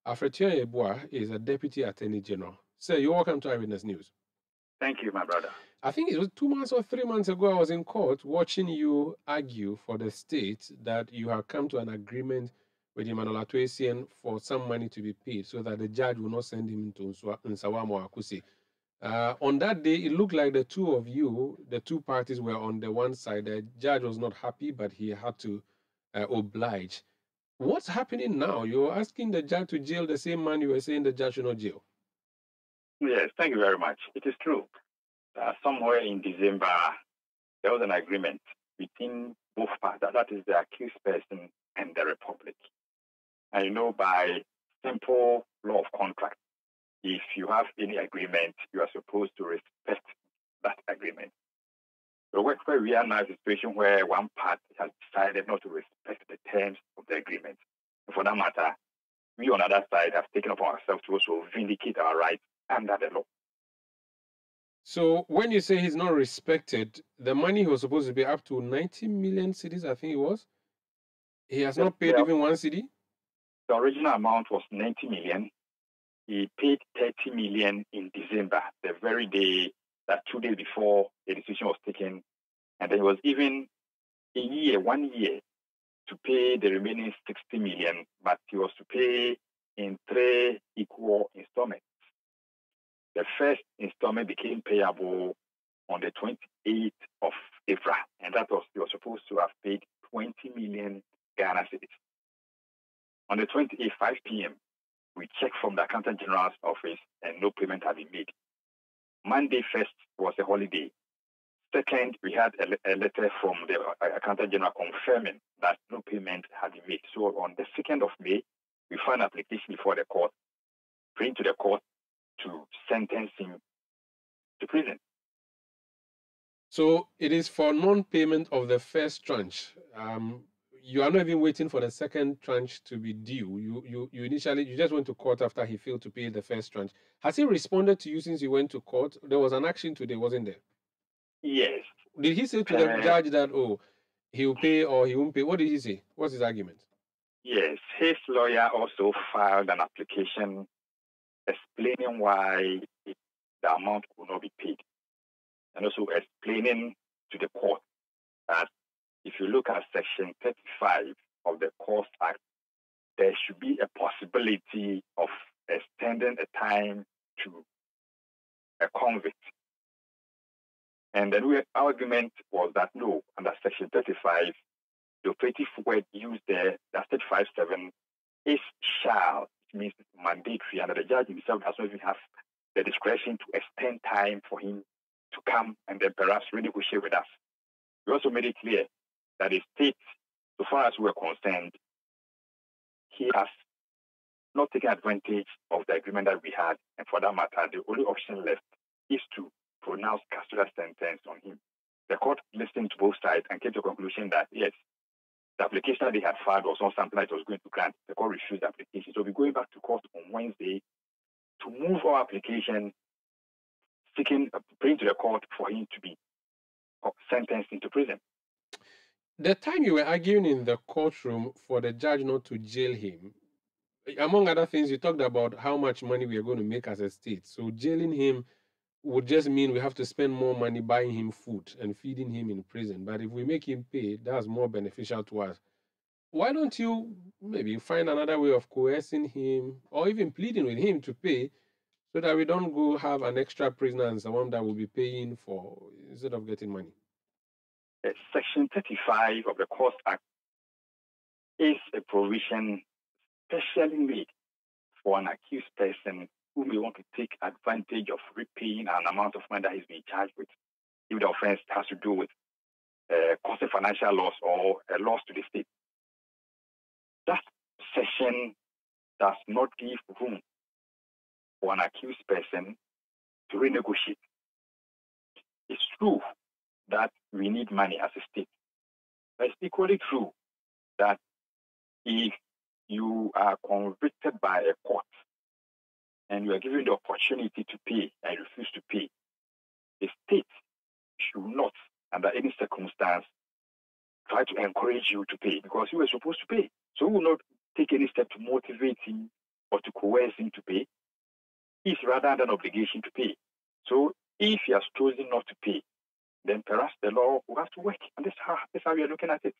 Afretia Ebua is a Deputy Attorney General. Sir, you're welcome to Eyewitness News. Thank you, my brother. I think it was 2 months or 3 months ago, I was in court watching you argue for the state that you have come to an agreement with Emmanuel Essien for some money to be paid so that the judge will not send him into Nsawam or Akuse. On that day, it looked like the two of you, the two parties were on the one side. The judge was not happy, but he had to oblige. What's happening now? You're asking the judge to jail the same man you were saying the judge should not jail. Yes, thank you very much. It is true. Somewhere in December, there was an agreement between both parties, that is the accused person and the Republic. And you know, by simple law of contract, if you have any agreement, you are supposed to respect that agreement. So where we are now is a situation where one party has decided not to respect the terms of the agreement. And for that matter, we on the other side have taken upon ourselves to also vindicate our rights under the law. So when you say he's not respected, the money he was supposed to be up to 90 million cedis, I think it was, he has not paid even 1 cedi? The original amount was 90 million. He paid 30 million in December, the very day, that 2 days before the decision was taken. And then it was even 1 year to pay the remaining 60 million, but he was to pay in 3 equal installments. The first installment became payable on the 28th of April, and that was, he was supposed to have paid 20 million Ghana cedis. On the 28th, 5 p.m., we checked from the Accountant General's office and no payment had been made. Monday 1st was a holiday. Second, we had a letter from the Accountant General confirming that no payment had been made. So on the 2nd of May, we filed an application before the court, bring to the court to sentence him to prison. So it is for non-payment of the first tranche. You are not even waiting for the second tranche to be due. You initially just went to court after he failed to pay the first tranche. Has he responded to you since you went to court? There was an action today, wasn't there? Yes. Did he say to the judge that, oh, he'll pay or he won't pay? What did he say? What's his argument? Yes, his lawyer also filed an application explaining why the amount could not be paid, and also explaining to the court that if you look at Section 35 of the Courts Act, there should be a possibility of extending a time to a convict. And the argument was that no, under Section 35, the operative word used there, that's 35.7, is shall. It means mandatory, and the judge himself does not even have the discretion to extend time for him to come and then perhaps renegotiate with us. We also made it clear that the state, so far as we are concerned, he has not taken advantage of the agreement that we had, and for that matter, the only option left is to pronounce custodial sentence on him. The court listened to both sides and came to the conclusion that yes, the application that they had filed was not something that it was going to grant. The court refused the application. So we're going back to court on Wednesday to move our application, bring to the court for him to be sentenced into prison. The time you were arguing in the courtroom for the judge not to jail him, among other things, you talked about how much money we are going to make as a state. So jailing him would just mean we have to spend more money buying him food and feeding him in prison. But if we make him pay, that's more beneficial to us. Why don't you maybe find another way of coercing him or even pleading with him to pay so that we don't go have an extra prisoner and someone that will be paying for instead of getting money? Section 35 of the Courts Act is a provision specially made for an accused person who may want to take advantage of repaying an amount of money that he's being charged with, if the offense has to do with causing financial loss or a loss to the state. That section does not give room for an accused person to renegotiate. It's true that we need money as a state. But it's equally true that if you are convicted by a court and you are given the opportunity to pay and refuse to pay, the state should not, under any circumstance, try to encourage you to pay because you were supposed to pay. So we will not take any step to motivate him or to coerce him to pay. He's rather under an obligation to pay. So if he has chosen not to pay, then perhaps the law will have to work. And this is how we are looking at it.